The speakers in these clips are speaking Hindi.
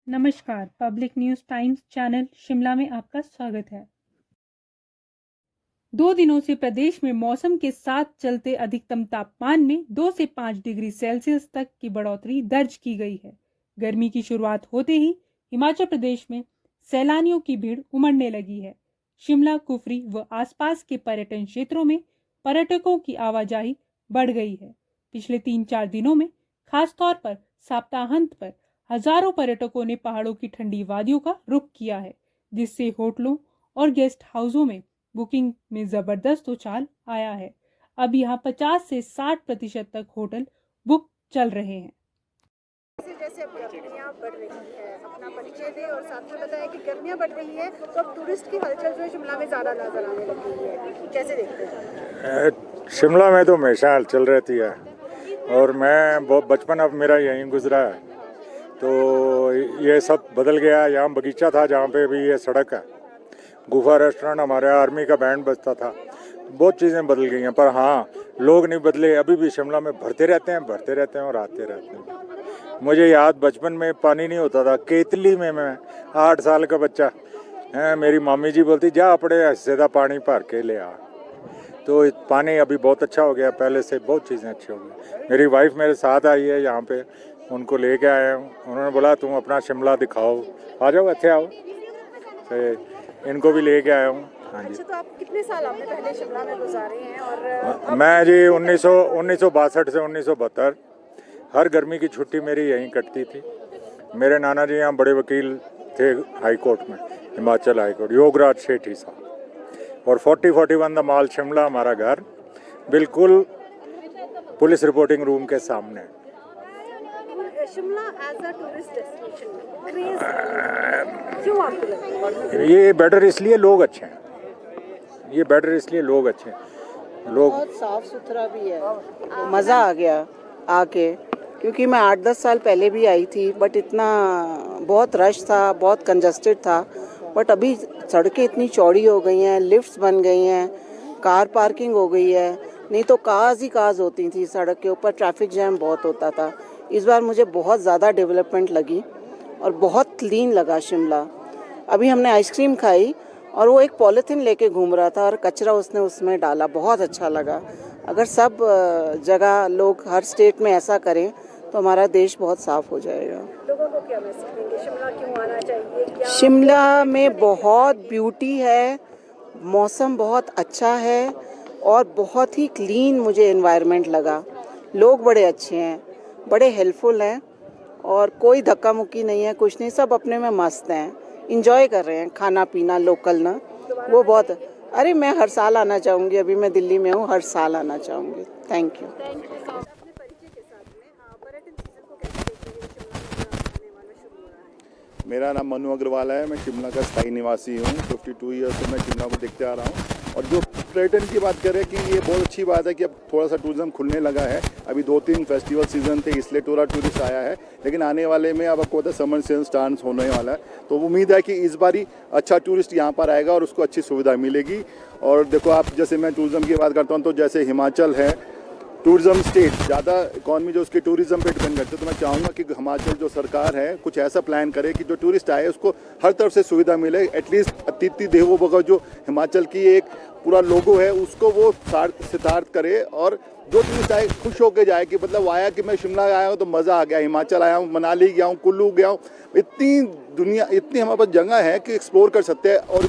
नमस्कार, public news times channel Shimla में आपका स्वागत है। 2 दिनों से प्रदेश में मौसम के साथ चलते अधिकतम तापमान में 2 से 5 डिग्री सेल्सियस तक की बढ़ोतरी दर्ज की गई है। गर्मी की शुरुआत होते ही हिमाचल प्रदेश में सैलानियों की भीड़ उमड़ने लगी है। शिमला, कुफरी व आसपास के पर्यटन क्षेत्रों में पर्यटकों की आवाजाही बढ़ गई है। पिछले 3-4 दिनों में खासतौर पर सप्ताहांत पर हजारों पर्यटकों ने पहाड़ों की ठंडी वादियों का रुख किया है, जिससे होटलों और गेस्ट हाउसों में बुकिंग में जबरदस्त उछाल आया है। अब यहाँ 50 से 60% तक होटल बुक चल रहे हैं। जैसे अब गर्मियाँ बढ़ रही है, अपना परिचय दे और साथ में बताया कि गर्मियाँ बढ़ रही है तो अब टूरिस्ट की हलचल जो है शिमला में ज़्यादा नजर आने लगी है, कैसे देखते हैं? शिमला में तो हमेशा हलचल रहती है और मैं बहुत बचपन अब मेरा यहीं गुजरा है, तो ये सब बदल गया। यहाँ बगीचा था जहाँ पे भी ये सड़क है, गुफा रेस्टोरेंट, हमारे आर्मी का बैंड बजता था। बहुत चीज़ें बदल गई हैं, पर हाँ, लोग नहीं बदले। अभी भी शिमला में भरते रहते हैं और आते रहते हैं। मुझे याद, बचपन में पानी नहीं होता था। केतली में मैं 8 साल का बच्चा है, मेरी मामी जी बोलती जा अपने हिस्से का पानी भर के ले आ। तो पानी अभी बहुत अच्छा हो गया, पहले से बहुत चीज़ें अच्छी हो गई। मेरी वाइफ मेरे साथ आई है यहाँ पे, उनको लेके आया हूँ। उन्होंने बोला तुम अपना शिमला दिखाओ, आ जाओ, अच्छे आओ, तो इनको भी लेके आया हूँ। हाँ जी। अच्छा, तो आप कितने साल आपने पहले शिमला में गुजारे हैं? और मैं जी 1962 से 1972 हर गर्मी की छुट्टी मेरी यहीं कटती थी। मेरे नाना जी यहाँ बड़े वकील थे हाई कोर्ट में, हिमाचल हाई कोर्ट, योगराज सेठी साहब। और 4041 द मॉल शिमला हमारा घर बिल्कुल पुलिस रिपोर्टिंग रूम के सामने। Shimla as a tourist destination craze क्यों आपको लगता है? ये बेटर इसलिए लोग अच्छे हैं, ये बेटर इसलिए लोग अच्छे हैं। लोग बहुत साफ सुथरा भी है, मज़ा आ गया आके, क्योंकि मैं 8-10 साल पहले भी आई थी, बट इतना बहुत रश था, बहुत कंजस्टेड था। बट अभी सड़कें इतनी चौड़ी हो गई हैं, लिफ्ट्स बन गई हैं, कार पार्किंग हो गई है। नहीं तो कार्स ही कार्स होती थी सड़क के ऊपर, ट्रैफिक जैम बहुत होता था। इस बार मुझे बहुत ज़्यादा डेवलपमेंट लगी और बहुत क्लीन लगा शिमला। अभी हमने आइसक्रीम खाई और वो एक पॉलीथीन लेके घूम रहा था और कचरा उसने उसमें डाला, बहुत अच्छा लगा। अगर सब जगह लोग हर स्टेट में ऐसा करें तो हमारा देश बहुत साफ हो जाएगा। लोगों को क्या मैसेज देंगे? शिमला क्यों आना चाहिए? क्या शिमला में बहुत ब्यूटी है, मौसम बहुत अच्छा है और बहुत ही क्लीन मुझे एनवायरनमेंट लगा। लोग बड़े अच्छे हैं, बड़े हेल्पफुल हैं और कोई धक्का मुक्की नहीं है, कुछ नहीं, सब अपने में मस्त हैं, इंजॉय कर रहे हैं खाना पीना लोकल ना, वो बहुत। अरे मैं हर साल आना चाहूँगी, अभी मैं दिल्ली में हूँ, हर साल आना चाहूँगी। Thank you. अपने परिचय के साथ में पर्यटन सीजन को कैसे देखते हैं? शिमला में आने वाला शुरू हो रहा है। मेरा नाम मनु अग्रवाल है, मैं शिमला का स्थायी निवासी हूँ। 52 ईयर्स से मैं शिमला को देखते आ रहा हूँ। और जो पर्यटन की बात करें कि ये बहुत अच्छी बात है कि अब थोड़ा सा टूरिज्म खुलने लगा है। अभी 2-3 फेस्टिवल सीजन थे, इसलिए थोड़ा टूरिस्ट आया है, लेकिन आने वाले में अब आपको पता है समर सीजन स्टार्ट होने वाला है, तो उम्मीद है कि इस बारी अच्छा टूरिस्ट यहाँ पर आएगा और उसको अच्छी सुविधा मिलेगी। और देखो आप, जैसे मैं टूरिज्म की बात करता हूँ तो जैसे हिमाचल है टूरिज्म स्टेट, ज़्यादा इकॉनमी जो उसके टूरिज्म पे डिपेंड करते हैं, तो मैं चाहूँगा कि हिमाचल जो सरकार है कुछ ऐसा प्लान करे कि जो टूरिस्ट आए उसको हर तरफ से सुविधा मिले। एटलीस्ट अतिथि देवो भव जो हिमाचल की एक पूरा लोगो है उसको वो सिद्धार्थ करे और जो टूरिस्ट आए खुश होकर जाए कि मतलब आया कि मैं शिमला आया हूँ तो मज़ा आ गया, हिमाचल आया हूँ, मनाली गया हूँ, कुल्लू गया हूँ। इतनी हमारे पास जगह है कि एक्सप्लोर कर सकते हैं। और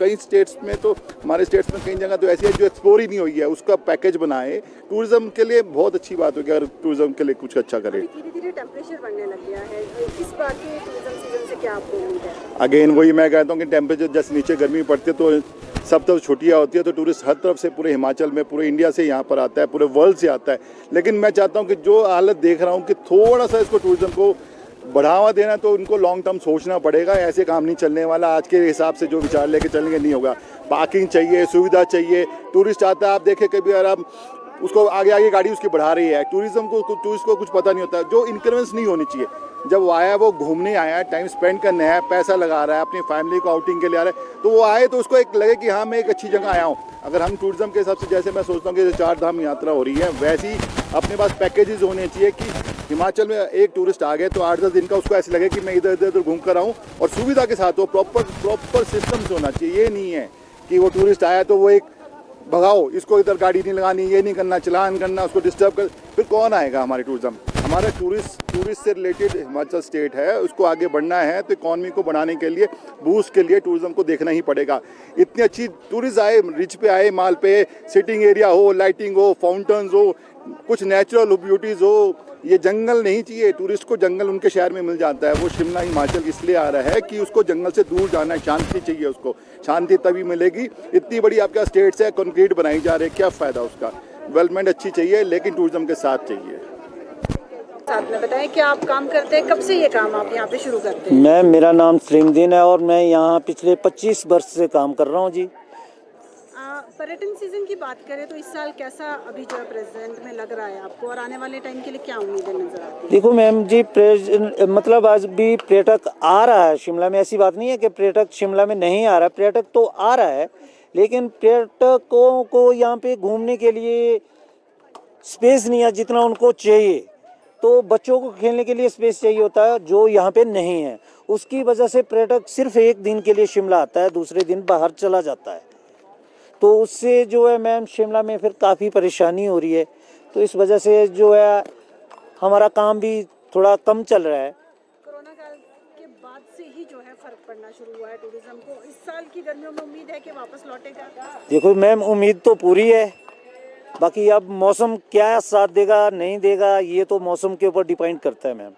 कई स्टेट्स में तो, हमारे स्टेट्स में कई जगह तो ऐसी है जो एक्सप्लोर ही नहीं हुई है, उसका पैकेज बनाए। टूरिज्म के लिए बहुत अच्छी बात होगी अगर टूरिज्म के लिए कुछ अच्छा करे। धीरे-धीरे टेम्परेचर बढ़ने लग गया है, इस बार के टूरिज्म सीजन से क्या आपको उम्मीद है? अगेन वही मैं कहता हूँ कि टेम्परेचर जैसे नीचे गर्मी पड़ती है तो सब तरफ छुट्टियाँ होती है, तो टूरिस्ट हर तरफ से पूरे हिमाचल में, पूरे इंडिया से यहाँ पर आता है, पूरे वर्ल्ड से आता है। लेकिन मैं चाहता हूँ कि जो हालत देख रहा हूँ कि थोड़ा सा इसको टूरिज्म को बढ़ावा देना, तो उनको लॉन्ग टर्म सोचना पड़ेगा। ऐसे काम नहीं चलने वाला, आज के हिसाब से जो विचार लेके चलेंगे नहीं होगा। पार्किंग चाहिए, सुविधा चाहिए। टूरिस्ट आता है, आप देखें कभी अगर आप उसको आगे गाड़ी उसकी बढ़ा रही है, टूरिस्ट को कुछ पता नहीं होता। जो इनकन्वीनियंस नहीं होनी चाहिए, जब वो आया, वो घूमने आया है, टाइम स्पेंड करने है, पैसा लगा रहा है, अपनी फैमिली को आउटिंग के लिए आ रहा है, तो वो आए तो उसको एक लगे कि हाँ मैं एक अच्छी जगह आया हूँ। अगर हम टूरिज्म के हिसाब से, जैसे मैं सोचता हूँ कि 4 धाम यात्रा हो रही है, वैसी अपने पास पैकेजेस होने चाहिए कि हिमाचल में एक टूरिस्ट आ गए तो 8-10 दिन का उसको ऐसे लगे कि मैं इधर इधर घूम कर आऊँ, और सुविधा के साथ वो प्रॉपर सिस्टम से होना चाहिए। ये नहीं है कि वो टूरिस्ट आया तो वो एक भगाओ, इसको इधर गाड़ी नहीं लगानी, ये नहीं करना, चलान करना, उसको डिस्टर्ब कर, फिर कौन आएगा हमारे टूरिज्म। हमारा टूरिस्ट से रिलेटेड हिमाचल स्टेट है, उसको आगे बढ़ना है तो इकॉनमी को बढ़ाने के लिए, बूस्ट के लिए टूरिज्म को देखना ही पड़ेगा। इतनी अच्छी टूरिस्ट आए, रिच पे आए, माल पे सिटिंग एरिया हो, लाइटिंग हो, फाउंटेन्स हो, कुछ नेचुरल ब्यूटीज हो। ये जंगल नहीं चाहिए टूरिस्ट को, जंगल उनके शहर में मिल जाता है। वो शिमला हिमाचल इसलिए आ रहा है कि उसको जंगल से दूर जाना है, शांति चाहिए उसको, शांति तभी मिलेगी। इतनी बड़ी आपका स्टेट्स है, कंक्रीट बनाई जा रही है, क्या फ़ायदा उसका। डेवलपमेंट अच्छी चाहिए लेकिन टूरिज्म के साथ चाहिए। साथ में बताएं क्या आप काम करते हैं, कब से ये काम आप यहाँ पे शुरू करते हैं? मेरा नाम सलीमुद्दीन है और मैं यहाँ पिछले 25 वर्ष से काम कर रहा हूँ जी। पर्यटन सीजन की बात करें तो इस साल कैसा अभी जो है प्रेजेंट में लग रहा है आपको, और आने वाले टाइम के लिए क्या उम्मीदें नजर आती है? देखो मैम जी, मतलब आज भी पर्यटक आ रहा है शिमला में, ऐसी बात नहीं है कि पर्यटक शिमला में नहीं आ रहा, पर्यटक तो आ रहा है, लेकिन पर्यटकों को यहाँ पे घूमने के लिए स्पेस नहीं है जितना उनको चाहिए। तो बच्चों को खेलने के लिए स्पेस चाहिए होता है जो यहाँ पे नहीं है। उसकी वजह से पर्यटक सिर्फ एक दिन के लिए शिमला आता है, दूसरे दिन बाहर चला जाता है। तो उससे जो है मैम शिमला में फिर काफ़ी परेशानी हो रही है। तो इस वजह से जो है हमारा काम भी थोड़ा कम चल रहा है। कोरोना काल के बाद से ही जो है फर्क पड़ना शुरू हुआ है टूरिज्म को। इस साल की गर्मियों में उम्मीद है कि वापस लौटेगा? देखो मैम, उम्मीद तो पूरी है, बाकी अब मौसम क्या साथ देगा नहीं देगा ये तो मौसम के ऊपर डिपेंड करता है मैम।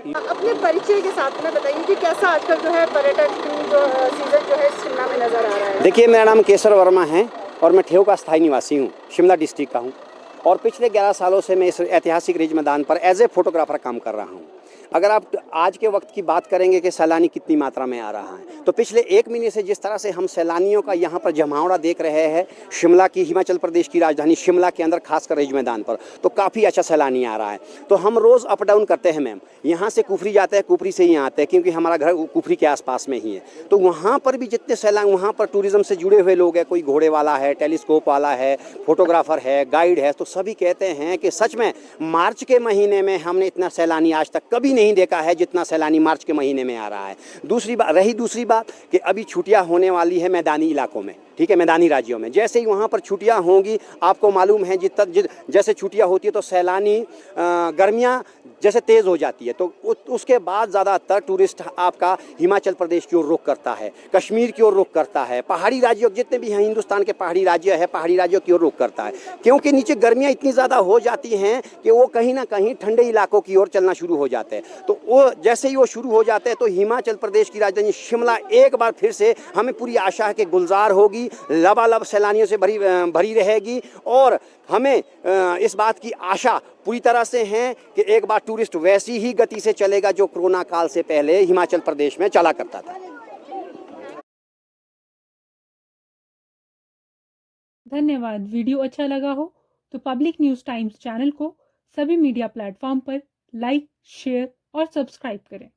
अपने परिचय के साथ में बताइए कि कैसा आजकल जो है पर्यटन जो सीजन जो है शिमला में नजर आ रहा है? देखिए, मेरा नाम केसर वर्मा है और मैं ठेव का स्थायी निवासी हूँ, शिमला डिस्ट्रिक्ट का हूँ। और पिछले 11 सालों से मैं इस ऐतिहासिक रिज मैदान पर एज ए फोटोग्राफर काम कर रहा हूँ। अगर आप आज के वक्त की बात करेंगे कि सैलानी कितनी मात्रा में आ रहा है, तो पिछले 1 महीने से जिस तरह से हम सैलानियों का यहाँ पर जमावड़ा देख रहे हैं शिमला की, हिमाचल प्रदेश की राजधानी शिमला के अंदर खासकर रिज मैदान पर, तो काफ़ी अच्छा सैलानी आ रहा है। तो हम रोज़ अप डाउन करते हैं मैम, यहाँ से कुफरी जाते हैं, कुफरी से यहाँ आते हैं क्योंकि हमारा घर कुफरी के आसपास में ही है। तो वहाँ पर भी जितने सैलानी, वहाँ पर टूरिज़्म से जुड़े हुए लोग हैं, कोई घोड़े वाला है, टेलीस्कोप वाला है, फोटोग्राफर है, गाइड है, तो सभी कहते हैं कि सच में मार्च के महीने में हमने इतना सैलानी आज तक कभी नहीं देखा है जितना सैलानी मार्च के महीने में आ रहा है। दूसरी बात कि अभी छुट्टियां होने वाली है मैदानी इलाकों में, ठीक है, मैदानी राज्यों में। जैसे ही वहाँ पर छुट्टियां होंगी, आपको मालूम है जैसे छुट्टियां होती है तो सैलानी गर्मियाँ जैसे तेज़ हो जाती है, तो उसके बाद ज़्यादातर टूरिस्ट आपका हिमाचल प्रदेश की ओर रुख करता है, कश्मीर की ओर रुख करता है, पहाड़ी राज्यों जितने भी हैं हिंदुस्तान के पहाड़ी राज्य है, पहाड़ी राज्यों की ओर रुख करता है, क्योंकि नीचे गर्मियाँ इतनी ज़्यादा हो जाती हैं कि वो कहीं ना कहीं ठंडे इलाकों की ओर चलना शुरू हो जाते हैं। तो वो जैसे ही वो शुरू हो जाते हैं तो हिमाचल प्रदेश की राजधानी शिमला एक बार फिर से, हमें पूरी आशा है कि गुलजार होगी, लबालब सैलानियों से भरी रहेगी। और हमें इस बात की आशा पूरी तरह से है कि एक बार टूरिस्ट वैसी ही गति से चलेगा जो कोरोना काल से पहले हिमाचल प्रदेश में चला करता था। धन्यवाद। वीडियो अच्छा लगा हो तो पब्लिक न्यूज़ टाइम्स चैनल को सभी मीडिया प्लेटफॉर्म पर लाइक, शेयर और सब्सक्राइब करें।